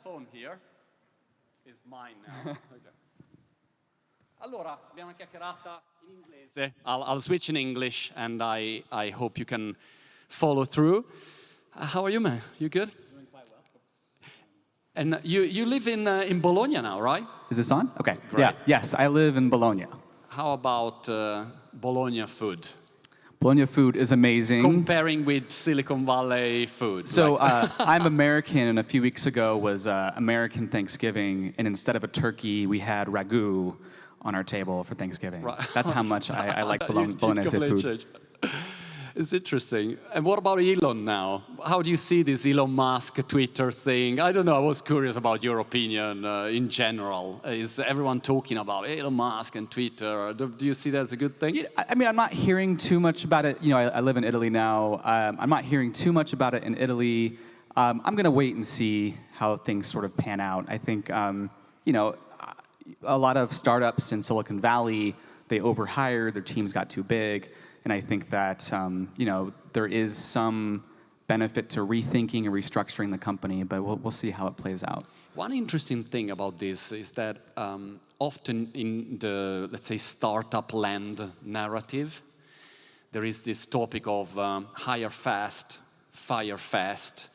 phone here. Is mine now. Okay. Allora, abbiamo una chiacchierata in inglese. I'll switch in English, and I hope you can follow through. How are you, man? You good? Doing quite well. And you live in Bologna now, right? Is this on? Okay. Great. Yeah. Yes, I live in Bologna. How about Bologna food? Bologna food is amazing. Comparing with Silicon Valley food. So I'm American, and a few weeks ago was American Thanksgiving, and instead of a turkey, we had ragu on our table for Thanksgiving. Right. That's how much I like Bolognese food. It's interesting. And what about Elon now? How do you see this Elon Musk Twitter thing? I don't know, I was curious about your opinion in general. Is everyone talking about Elon Musk and Twitter? Do you see that as a good thing? Yeah, I mean, I'm not hearing too much about it. You know, I live in Italy now. I'm not hearing too much about it in Italy. I'm going to wait and see how things sort of pan out. I think, you know, a lot of startups in Silicon Valley, they overhired, their teams got too big. And I think that, you know, there is some benefit to rethinking and restructuring the company, but we'll see how it plays out. One interesting thing about this is that often in the, let's say, startup land narrative, there is this topic of hire fast, fire fast,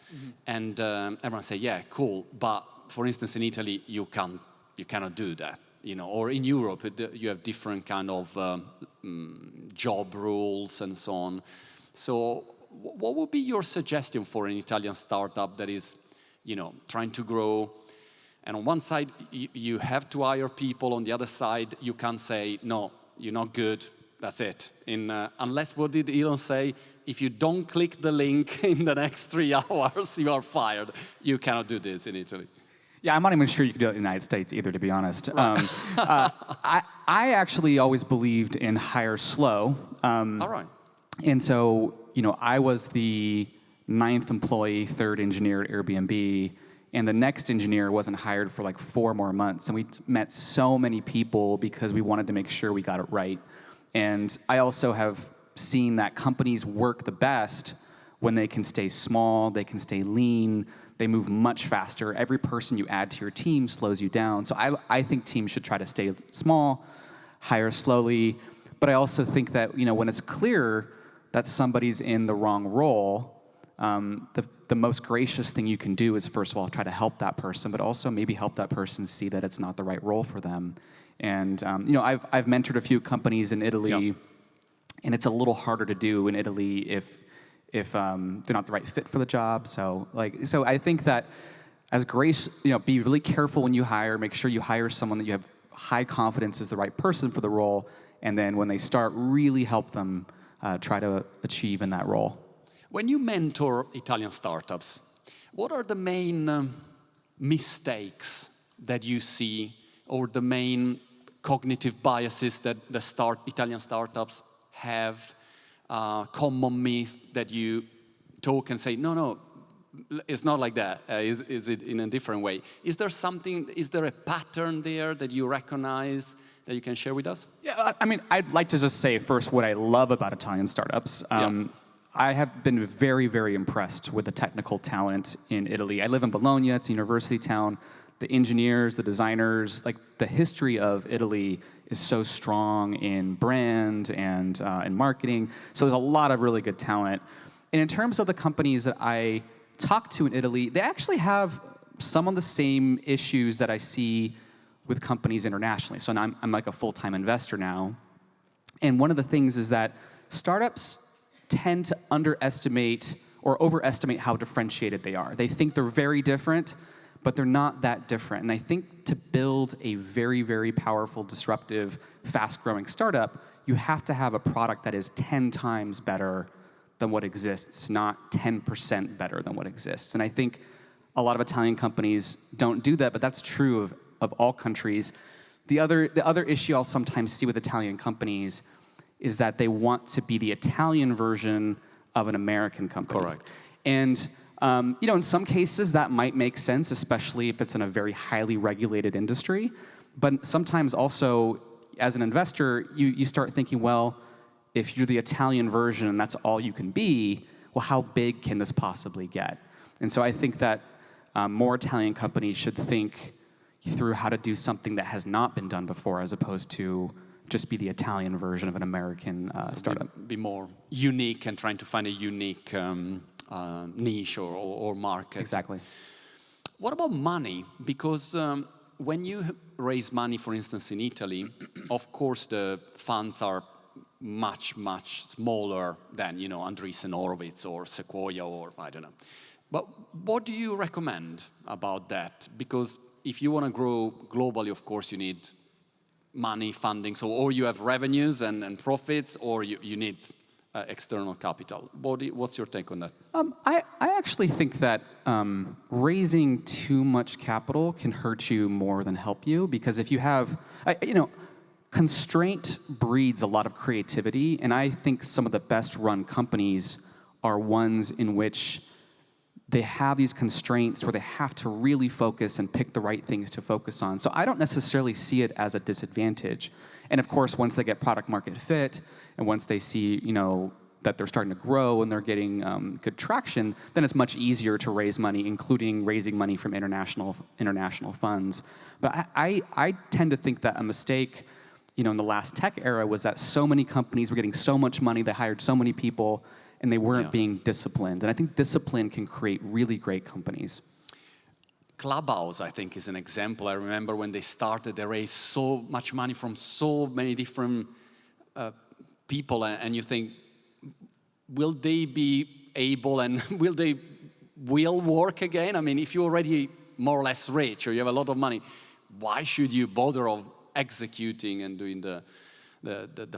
and everyone say, yeah, cool, but for instance, in Italy, you cannot do that. You know, or in Europe, you have different kind of job rules and so on. So what would be your suggestion for an Italian startup that is, you know, trying to grow? And on one side, you have to hire people. On the other side, you can't say, no, you're not good. That's it. Unless, what did Elon say? If you don't click the link in the next 3 hours, you are fired. You cannot do this in Italy. Yeah, I'm not even sure you could do it in the United States either, to be honest. Right. I actually always believed in hire slow. All right. And so, you know, I was the 9th employee, 3rd engineer at Airbnb, and the next engineer wasn't hired for like 4 more months. And we met so many people because we wanted to make sure we got it right. And I also have seen that companies work the best when they can stay small, they can stay lean, they move much faster. Every person you add to your team slows you down. So I think teams should try to stay small, hire slowly. But I also think that, you know, when it's clear that somebody's in the wrong role, the most gracious thing you can do is, first of all, try to help that person, but also maybe help that person see that it's not the right role for them. And you know, I've mentored a few companies in Italy, and it's a little harder to do in Italy if they're not the right fit for the job. So I think that as grace, you know, be really careful when you hire. Make sure you hire someone that you have high confidence is the right person for the role, and then when they start, really help them try to achieve in that role. When you mentor Italian startups, what are the main mistakes that you see, or the main cognitive biases that the Italian startups have? Common myth that you talk and say, no, it's not like that. Is it in a different way? Is there something, is there a pattern there that you recognize that you can share with us? Yeah, I mean, I'd like to just say first what I love about Italian startups. I have been very, very impressed with the technical talent in Italy. I live in Bologna, it's a university town. The engineers, the designers, like the history of Italy is so strong in brand and in marketing. So there's a lot of really good talent. And in terms of the companies that I talk to in Italy, they actually have some of the same issues that I see with companies internationally. So now I'm like a full-time investor now. And one of the things is that startups tend to underestimate or overestimate how differentiated they are. They think they're very different, but they're not that different. And I think to build a very, very powerful, disruptive, fast-growing startup, you have to have a product that is 10 times better than what exists, not 10% better than what exists. And I think a lot of Italian companies don't do that, but that's true of all countries. The other issue I'll sometimes see with Italian companies is that they want to be the Italian version of an American company. Correct. And you know, in some cases that might make sense, especially if it's in a very highly regulated industry. But sometimes also, as an investor, you start thinking, well, if you're the Italian version and that's all you can be, well, how big can this possibly get? And so I think that more Italian companies should think through how to do something that has not been done before, as opposed to just be the Italian version of an American startup. Be more unique and trying to find a unique niche or market. Exactly. What about money? Because when you raise money, for instance, in Italy, of course the funds are much, much smaller than, Andreessen Horowitz or Sequoia or I don't know. But what do you recommend about that? Because if you want to grow globally, of course, you need money, funding. So or you have revenues and profits, or you need external capital. What's your take on that? I actually think that raising too much capital can hurt you more than help you, because if you have, constraint breeds a lot of creativity, and I think some of the best run companies are ones in which they have these constraints where they have to really focus and pick the right things to focus on. So I don't necessarily see it as a disadvantage. And of course, once they get product market fit, and once they see, that they're starting to grow and they're getting good traction, then it's much easier to raise money, including raising money from international funds. But I tend to think that a mistake, in the last tech era was that so many companies were getting so much money, they hired so many people, and they weren't being disciplined. And I think discipline can create really great companies. Clubhouse, I think, is an example. I remember when they started, they raised so much money from so many different people, and you think, will they be able and will work again? I mean, if you're already more or less rich or you have a lot of money, why should you bother of executing and doing the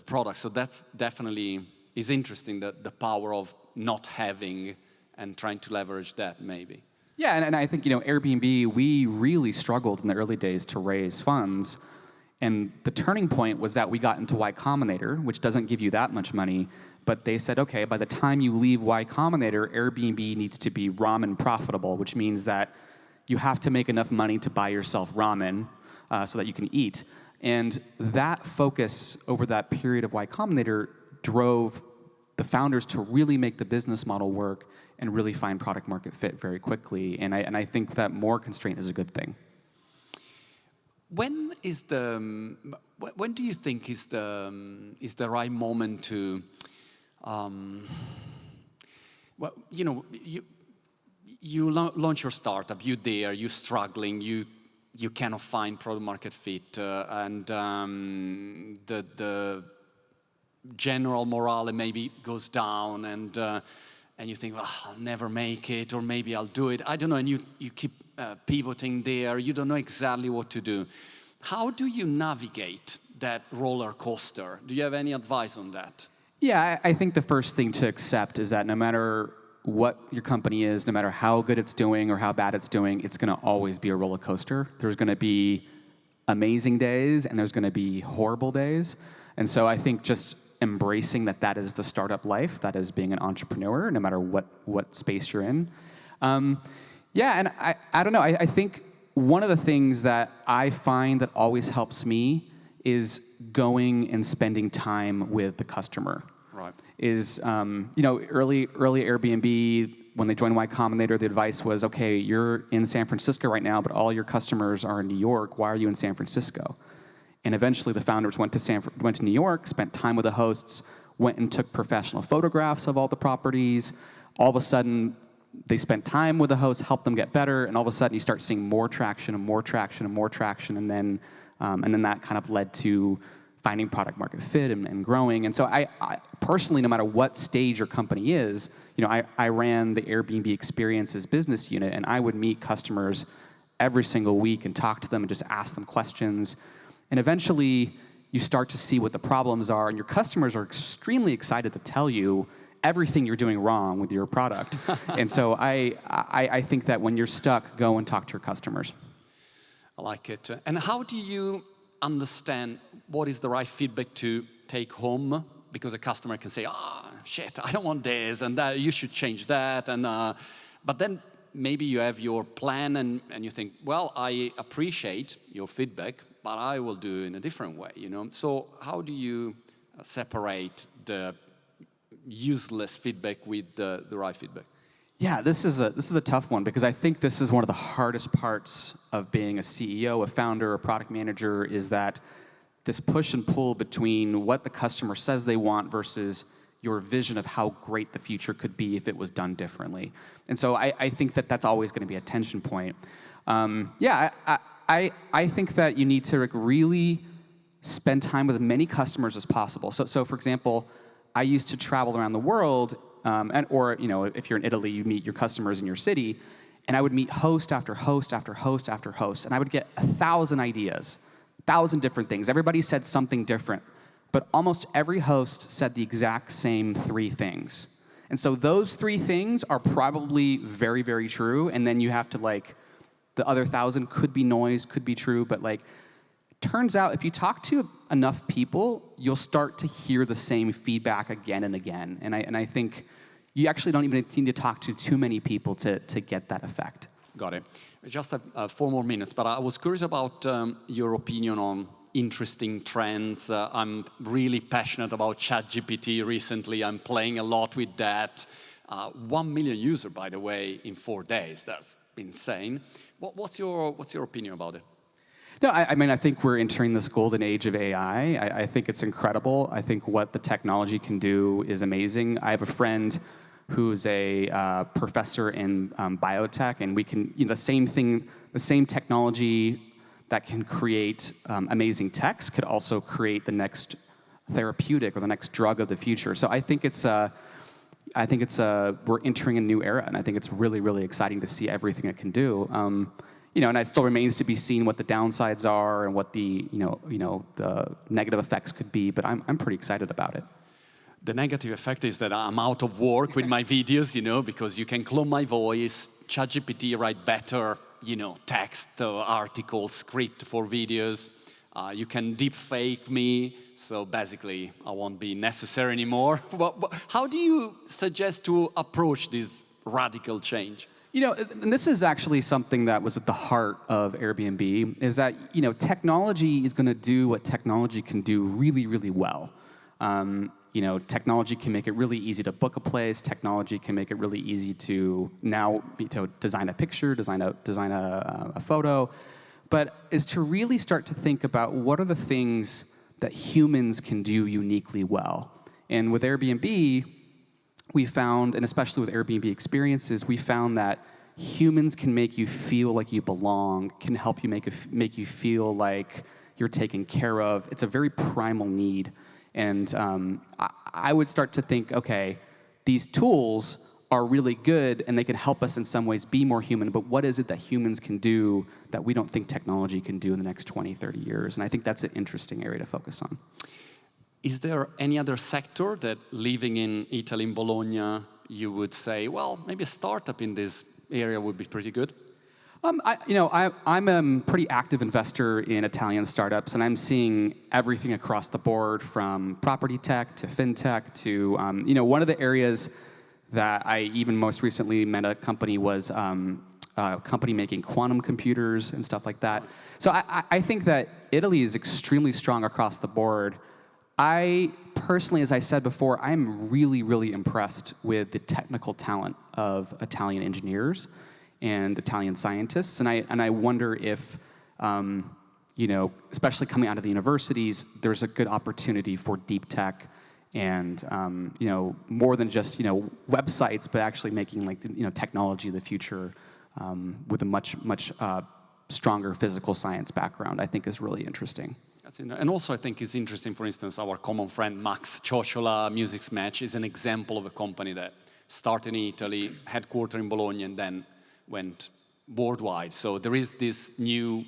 product? So that's definitely is interesting, the power of not having and trying to leverage that maybe. Yeah, and I think, Airbnb, we really struggled in the early days to raise funds. And the turning point was that we got into Y Combinator, which doesn't give you that much money. But they said, okay, by the time you leave Y Combinator, Airbnb needs to be ramen profitable, which means that you have to make enough money to buy yourself ramen so that you can eat. And that focus over that period of Y Combinator drove the founders to really make the business model work and really find product market fit very quickly. And I think that more constraint is a good thing. When do you think is the right moment to, you launch your startup, you're struggling, you cannot find product market fit, and the general morale maybe goes down, and you think, I'll never make it, or maybe I'll do it. I don't know, and you keep pivoting there. You don't know exactly what to do. How do you navigate that roller coaster? Do you have any advice on that? Yeah, I think the first thing to accept is that no matter what your company is, no matter how good it's doing or how bad it's doing, it's going to always be a roller coaster. There's going to be amazing days, and there's going to be horrible days. And so I think just embracing that is the startup life, that is being an entrepreneur, no matter what space you're in. Yeah, and I don't know, I think one of the things that I find that always helps me is going and spending time with the customer. Right. Is, early Airbnb, when they joined Y Combinator, the advice was, okay, you're in San Francisco right now, but all your customers are in New York. Why are you in San Francisco? And eventually the founders went to New York, spent time with the hosts, went and took professional photographs of all the properties. All of a sudden, they spent time with the hosts, helped them get better, and all of a sudden you start seeing more traction and more traction and more traction, and then that kind of led to finding product market fit and growing. And so I personally, no matter what stage your company is, I ran the Airbnb Experiences business unit, and I would meet customers every single week and talk to them and just ask them questions. And eventually, you start to see what the problems are, and your customers are extremely excited to tell you everything you're doing wrong with your product. And so I think that when you're stuck, go and talk to your customers. I like it. And how do you understand what is the right feedback to take home? Because a customer can say, shit, I don't want this, and that, you should change that. And but then maybe you have your plan, and you think, well, I appreciate your feedback, but I will do it in a different way, So how do you separate the useless feedback with the right feedback? Yeah, this is a tough one because I think this is one of the hardest parts of being a CEO, a founder, a product manager, is that this push and pull between what the customer says they want versus your vision of how great the future could be if it was done differently. And so I think that that's always going to be a tension point. I think that you need to really spend time with as many customers as possible. So for example, I used to travel around the world, or if you're in Italy, you meet your customers in your city, and I would meet host after host after host after host, and I would get 1,000 ideas, 1,000 different things. Everybody said something different, but almost every host said the exact same 3 things. And so those 3 things are probably very, very true, and then you have to the other 1,000 could be noise, could be true, but turns out if you talk to enough people, you'll start to hear the same feedback again and again. And I think you actually don't even need to talk to too many people to get that effect. Got it. We just have 4 more minutes, but I was curious about your opinion on interesting trends. I'm really passionate about ChatGPT recently. I'm playing a lot with that. 1 million users, by the way, in 4 days. That's insane. What's your opinion about it? No, I think we're entering this golden age of AI. I think it's incredible. I think what the technology can do is amazing. I have a friend who's a professor in biotech, and we can, the same thing, the same technology that can create amazing text could also create the next therapeutic or the next drug of the future. So I think we're entering a new era, and I think it's really, really exciting to see everything it can do. And it still remains to be seen what the downsides are and what the the negative effects could be. But I'm pretty excited about it. The negative effect is that I'm out of work with my videos, because you can clone my voice, ChatGPT write better, text, article, script for videos. You can deep fake me, so basically I won't be necessary anymore. How do you suggest to approach this radical change? And this is actually something that was at the heart of Airbnb, is that, technology is going to do what technology can do really, really well. Technology can make it really easy to book a place. Technology can make it really easy to now design a picture, design a photo. But is to really start to think about what are the things that humans can do uniquely well. And with Airbnb, we found, and especially with Airbnb experiences, we found that humans can make you feel like you belong, can help you make you feel like you're taken care of. It's a very primal need. And I would start to think, okay, these tools are really good and they can help us in some ways be more human, but what is it that humans can do that we don't think technology can do in the next 20, 30 years? And I think that's an interesting area to focus on. Is there any other sector that, living in Italy, in Bologna, you would say, well, maybe a startup in this area would be pretty good? I'm a pretty active investor in Italian startups, and I'm seeing everything across the board, from property tech to fintech to, one of the areas that I even most recently met a company was a company making quantum computers and stuff like that. So I think that Italy is extremely strong across the board. I personally, as I said before, I'm really, really impressed with the technical talent of Italian engineers and Italian scientists, and I wonder if, especially coming out of the universities, there's a good opportunity for deep tech and more than just websites, but actually making technology of the future with a much stronger physical science background. I think is really interesting. And also I think it's interesting, for instance, our common friend Max Ciociola, Music Match, is an example of a company that started in Italy, headquartered in Bologna, and then went worldwide. So there is this new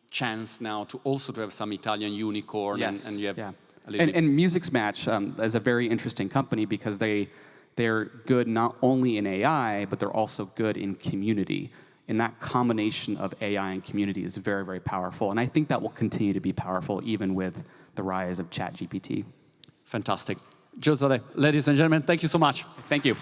chance now to also have some Italian unicorn. Yes. And you have and Music Match is a very interesting company because they're good not only in AI, but they're also good in community. And that combination of AI and community is very, very powerful. And I think that will continue to be powerful even with the rise of ChatGPT. Fantastic. Giuseppe, ladies and gentlemen, thank you so much. Thank you.